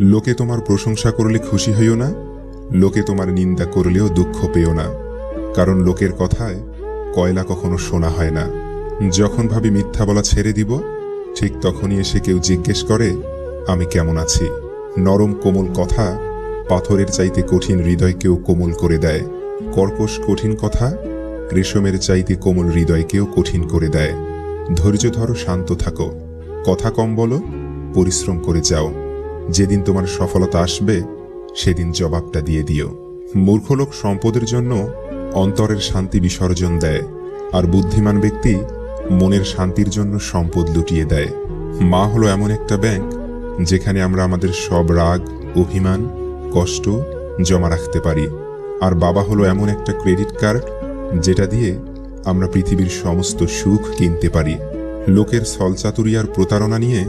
লোকে তোমার প্রশংসা করলে খুশি হইও না, লোকে তোমার নিন্দা করলেও দুঃখ পেও না, কারণ লোকের কথায় কয়লা কখনো শোনা হয় না। যখন ভাবি মিথ্যা বলা ছেড়ে দিব, ঠিক তখনই এসে কেউ জিজ্ঞেস করে আমি কেমন আছি। নরম কোমল কথা পাথরের চাইতে কঠিন হৃদয়কেও কোমল করে দেয়। কর্কশ কঠিন কথা রেশমের চাইতে কোমল হৃদয়কেও কঠিন করে দেয়। ধৈর্য ধরো, শান্ত থাকো, কথা কম বলো, পরিশ্রম করে যাও। যেদিন তোমার সফলতা আসবে সেদিন জবাবটা দিয়ে দিও। মূর্খ লোক সম্পদের জন্য অন্তরের শান্তি বিসর্জন দেয়, আর বুদ্ধিমান ব্যক্তি মনের শান্তির জন্য সম্পদ লুটিয়ে দেয়। মা হলো এমন একটা ব্যাংক যেখানে আমরা আমাদের সব রাগ, অভিমান, কষ্ট জমা রাখতে পারি, আর বাবা হলো এমন একটা ক্রেডিট কার্ড যেটা দিয়ে আমরা পৃথিবীর সমস্ত সুখ কিনতে পারি। লোকের ছলচাতুরি আর প্রতারণা নিয়ে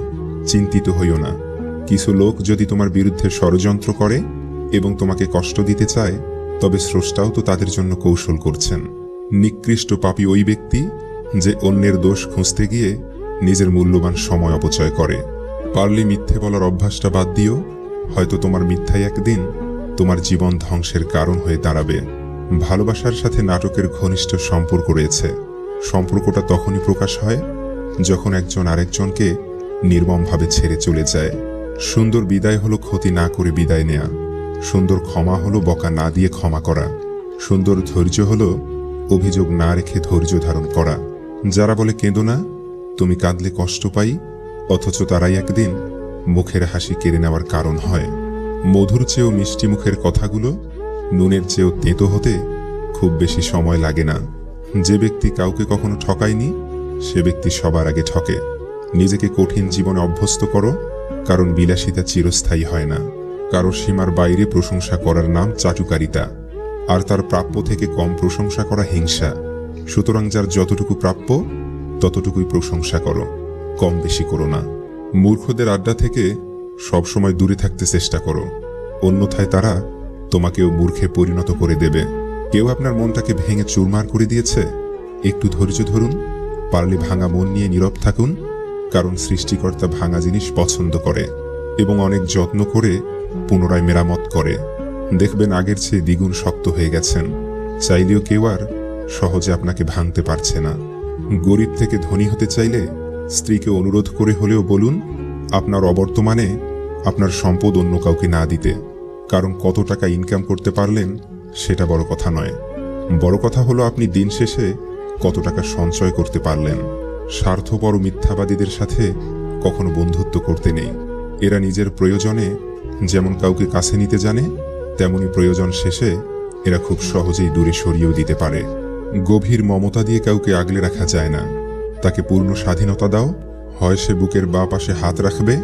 চিন্তিত হইও না। কিছু লোক যদি তোমার বিরুদ্ধে ষড়যন্ত্র করে এবং তোমাকে কষ্ট দিতে চায়, তবে স্রষ্টাও তো তাদের জন্য কৌশল করছেন। নিকৃষ্ট পাপী ওই ব্যক্তি যে অন্যের দোষ খুঁজতে গিয়ে নিজের মূল্যবান সময় অপচয় করে। পারলে মিথ্যে বলার অভ্যাসটা বাদ দিও, হয়তো তোমার মিথ্যাই একদিন তোমার জীবন ধ্বংসের কারণ হয়ে দাঁড়াবে। ভালোবাসার সাথে নাটকের ঘনিষ্ঠ সম্পর্ক রয়েছে। সম্পর্কটা তখনই প্রকাশ হয় যখন একজন আরেকজনকে নির্মমভাবে ছেড়ে চলে যায়। সুন্দর বিদায় হলো ক্ষতি না করে বিদায় নেয়া। সুন্দর ক্ষমা হলো বকা না দিয়ে ক্ষমা করা। সুন্দর ধৈর্য হলো অভিযোগ না রেখে ধৈর্য ধারণ করা। যারা বলে কেঁদো না, তুমি কাঁদলে কষ্ট পাই, অথচ তারাই একদিন মুখের হাসি কেড়ে নেওয়ার কারণ হয়। মধুর চেয়েও মিষ্টি মুখের কথাগুলো নুনের চেয়েও তেতো হতে খুব বেশি সময় লাগে না। যে ব্যক্তি কাউকে কখনো ঠকায়নি, সে ব্যক্তি সবার আগে ঠকে। নিজেকে কঠিন জীবনে অভ্যস্ত করো, কারণ বিলাসিতা চিরস্থায়ী হয় না। কারো সীমার বাইরে প্রশংসা করার নাম চাটুকারিতা, আর তার প্রাপ্য থেকে কম প্রশংসা করা হিংসা। সুতরাং যার যতটুকু প্রাপ্য ততটুকুই প্রশংসা করো, কম বেশি করো না। মূর্খদের আড্ডা থেকে সবসময় দূরে থাকতে চেষ্টা করো, অন্যথায় তারা তোমাকেও মূর্খে পরিণত করে দেবে। কেউ আপনার মনটাকে ভেঙে চুরমার করে দিয়েছে, একটু ধৈর্য ধরুন। পারলে ভাঙা মন নিয়ে নীরব থাকুন, কারণ সৃষ্টিকর্তা ভাঙা জিনিস পছন্দ করে এবং অনেক যত্ন করে পুনরায় মেরামত করে। দেখবেন আগের চেয়ে দ্বিগুণ শক্ত হয়ে গেছেন। চাইলেও কেউ আর সহজে আপনাকে ভাঙতে পারছে না। গরিব থেকে ধনী হতে চাইলে স্ত্রীকে অনুরোধ করে হলেও বলুন আপনার অবর্তমানে আপনার সম্পদ অন্য কাউকে না দিতে, কারণ কত টাকা ইনকাম করতে পারলেন সেটা বড় কথা নয়। বড় কথা হলো আপনি দিন শেষে কত টাকা সঞ্চয় করতে পারলেন। স্বার্থপর মিথ্যাবাদীদের সাথে কখনো বন্ধুত্ব করতে নেই। এরা নিজের প্রয়োজনে যেমন কাউকে কাছে নিতে জানে, তেমনি প্রয়োজন শেষে এরা খুব সহজেই দূরে সরিয়েও দিতে পারে। গভীর মমতা দিয়ে কাউকে আগলে রাখা যায় না। তাকে পূর্ণ স্বাধীনতা দাও, হয় সে বুকের বাঁ পাশে হাত রাখবে,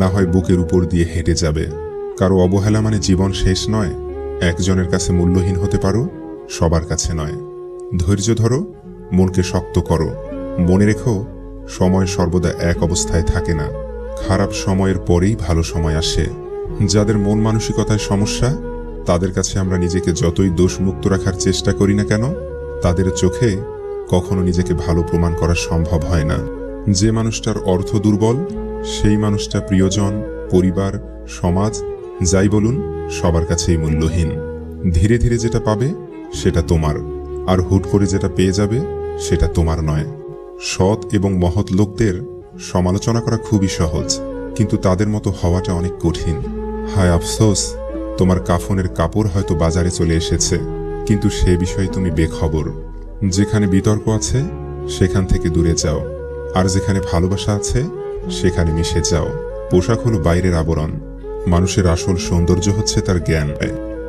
না হয় বুকের উপর দিয়ে হেঁটে যাবে। কারো অবহেলা মানে জীবন শেষ নয়। একজনের কাছে মূল্যহীন হতে পারো, সবার কাছে নয়। ধৈর্য ধরো, মনকে শক্ত করো। মনে রেখো, সময় সর্বদা এক অবস্থায় থাকে না। খারাপ সময়ের পরেই ভালো সময় আসে। যাদের মন মানসিকতায় সমস্যা, তাদের কাছে আমরা নিজেকে যতই দোষমুক্ত রাখার চেষ্টা করি না কেন, তাদের চোখে কখনো নিজেকে ভালো প্রমাণ করা সম্ভব হয় না। যে মানুষটার অর্থ দুর্বল, সেই মানুষটা প্রিয়জন, পরিবার, সমাজ যাই বলুন সবার কাছেই মূল্যহীন। ধীরে ধীরে যেটা পাবে সেটা তোমার, আর হুট করে যেটা পেয়ে যাবে সেটা তোমার নয়। সৎ এবং মহৎ লোকদের সমালোচনা করা খুবই সহজ, কিন্তু তাদের মতো হওয়াটা অনেক কঠিন। হায় আফসোস, তোমার কাফনের কাপড় হয়তো বাজারে চলে এসেছে, কিন্তু সে বিষয়ে তুমি বেখবর। যেখানে বিতর্ক আছে সেখান থেকে দূরে যাও, আর যেখানে ভালোবাসা আছে সেখানে মিশে যাও। পোশাক হলো বাইরের আবরণ, মানুষের আসল সৌন্দর্য হচ্ছে তার জ্ঞান।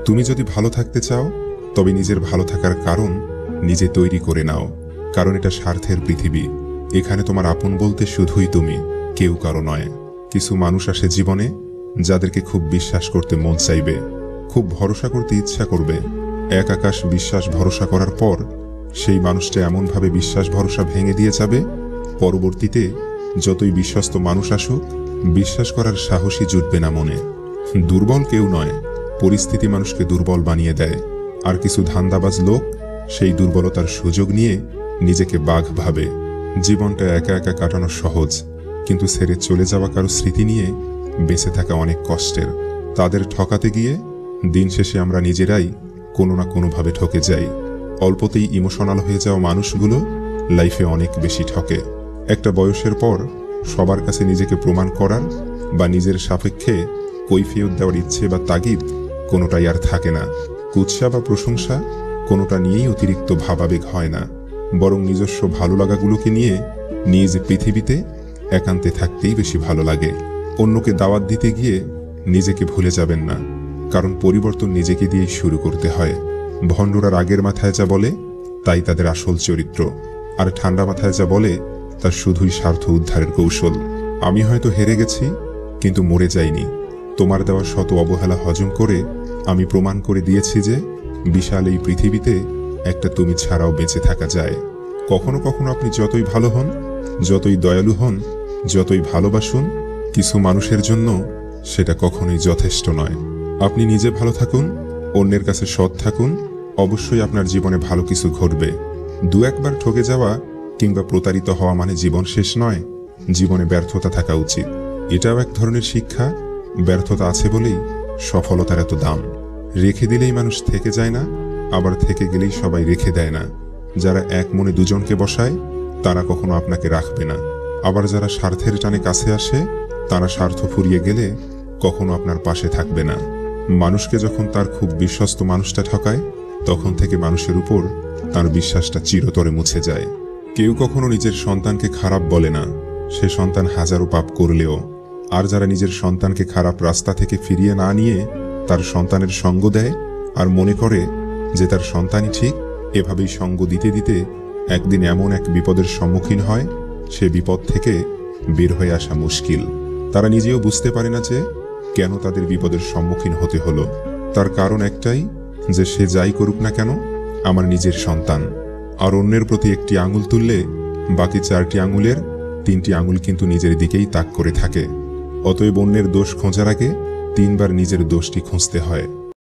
তুমি যদি ভালো থাকতে চাও, তবে নিজের ভালো থাকার কারণ নিজে তৈরি করে নাও, কারণ এটা স্বার্থের পৃথিবী। এখানে তোমার আপন বলতে শুধুই তুমি, কেউ কারো নয়। কিছু মানুষ আসে জীবনে যাদেরকে খুব বিশ্বাস করতে মন চাইবে, খুব ভরসা করতে ইচ্ছা করবে। এক আকাশ বিশ্বাস ভরসা করার পর সেই মানুষটা এমনভাবে বিশ্বাস ভরসা ভেঙে দিয়ে যাবে, পরবর্তীতে যতই বিশ্বস্ত মানুষ আসুক, বিশ্বাস করার সাহসই জুটবে না মনে। দুর্বল কেউ নয়, পরিস্থিতি মানুষকে দুর্বল বানিয়ে দেয়। আর কিছু ধান্দাবাজ লোক সেই দুর্বলতার সুযোগ নিয়ে নিজেকে বাঘ ভাবে। জীবনটা একা একা কাটানো সহজ, কিন্তু ছেড়ে চলে যাওয়া কারো স্মৃতি নিয়ে বেঁচে থাকা অনেক কষ্টের। তাদের ঠকাতে গিয়ে দিন শেষে আমরা নিজেরাই কোনো না কোনোভাবে ঠকে যাই। অল্পতেই ইমোশনাল হয়ে যাওয়া মানুষগুলো লাইফে অনেক বেশি ঠকে। একটা বয়সের পর সবার কাছে নিজেকে প্রমাণ করার বা নিজের সাপেক্ষে কৈফিয়ত দেওয়ার ইচ্ছে বা তাগিদ কোনোটাই আর থাকে না। কুৎসা বা প্রশংসা কোনোটা নিয়েই অতিরিক্ত ভাবাবেগ হয় না, বরং নিজস্ব ভালো লাগাগুলোকে নিয়ে নিজ পৃথিবীতে একান্তে থাকতেই বেশি ভালো লাগে। অন্যকে দাওয়াত দিতে গিয়ে নিজেকে ভুলে যাবেন না, কারণ পরিবর্তন নিজেকে দিয়েই শুরু করতে হয়। ভণ্ডরা রাগের মাথায় যা বলে তাই তাদের আসল চরিত্র, আর ঠান্ডা মাথায় যা বলে তা শুধুই স্বার্থ উদ্ধারের কৌশল। আমি হয়তো হেরে গেছি, কিন্তু মরে যাইনি। তোমার দেওয়া শত অবহেলা হজম করে আমি প্রমাণ করে দিয়েছি যে বিশাল এই পৃথিবীতে একটা তুমি ছাড়াও বেঁচে থাকা যায়। কখনো কখনো আপনি যতই ভালো হন, যতই দয়ালু হন, যতই ভালোবাসুন, কিছু মানুষের জন্য সেটা কখনোই যথেষ্ট নয়। আপনি নিজে ভালো থাকুন, অন্যের কাছে সৎ থাকুন, অবশ্যই আপনার জীবনে ভালো কিছু ঘটবে। দু একবার ঠকে যাওয়া কিংবা প্রতারিত হওয়া মানে জীবন শেষ নয়, জীবনে ব্যর্থতা থাকা উচিত। এটাও এক ধরনের শিক্ষা। ব্যর্থতা আছে বলেই সফলতার এত দাম। রেখে দিলেই মানুষ থেকে যায় না, আবার থেকে গেলেই সবাই রেখে দেয় না। যারা এক মনে দুজনকে বসায় তারা কখনো আপনাকে রাখবে না, আবার যারা স্বার্থের টানে কাছে আসে তারা স্বার্থ ফুরিয়ে গেলে কখনো আপনার পাশে থাকবে না। মানুষকে যখন তার খুব বিশ্বস্ত মানুষটা ঠকায়, তখন থেকে মানুষের উপর তার বিশ্বাসটা চিরতরে মুছে যায়। কেউ কখনো নিজের সন্তানকে খারাপ বলে না, সে সন্তান হাজারো পাপ করলেও। আর যারা নিজের সন্তানকে খারাপ রাস্তা থেকে ফিরিয়ে না নিয়ে তার সন্তানের সঙ্গ দেয় আর মনে করে যে তার সন্তানই ঠিক, এভাবেই সঙ্গ দিতে দিতে একদিন এমন এক বিপদের সম্মুখীন হয়, সে বিপদ থেকে বের হয়ে আসা মুশকিল। তারা নিজেও বুঝতে পারে না যে কেন তাদের বিপদের সম্মুখীন হতে হলো। তার কারণ একটাই, যে সে যাই করুক না কেন আমার নিজের সন্তান। আর অন্যের প্রতি একটি আঙুল তুললে বাকি 4টি আঙুলের 3টি আঙুল কিন্তু নিজের দিকেই তাক করে থাকে। অতএব অন্যের দোষ খোঁজার আগে 3বার নিজের দোষটি খুঁজতে হয়।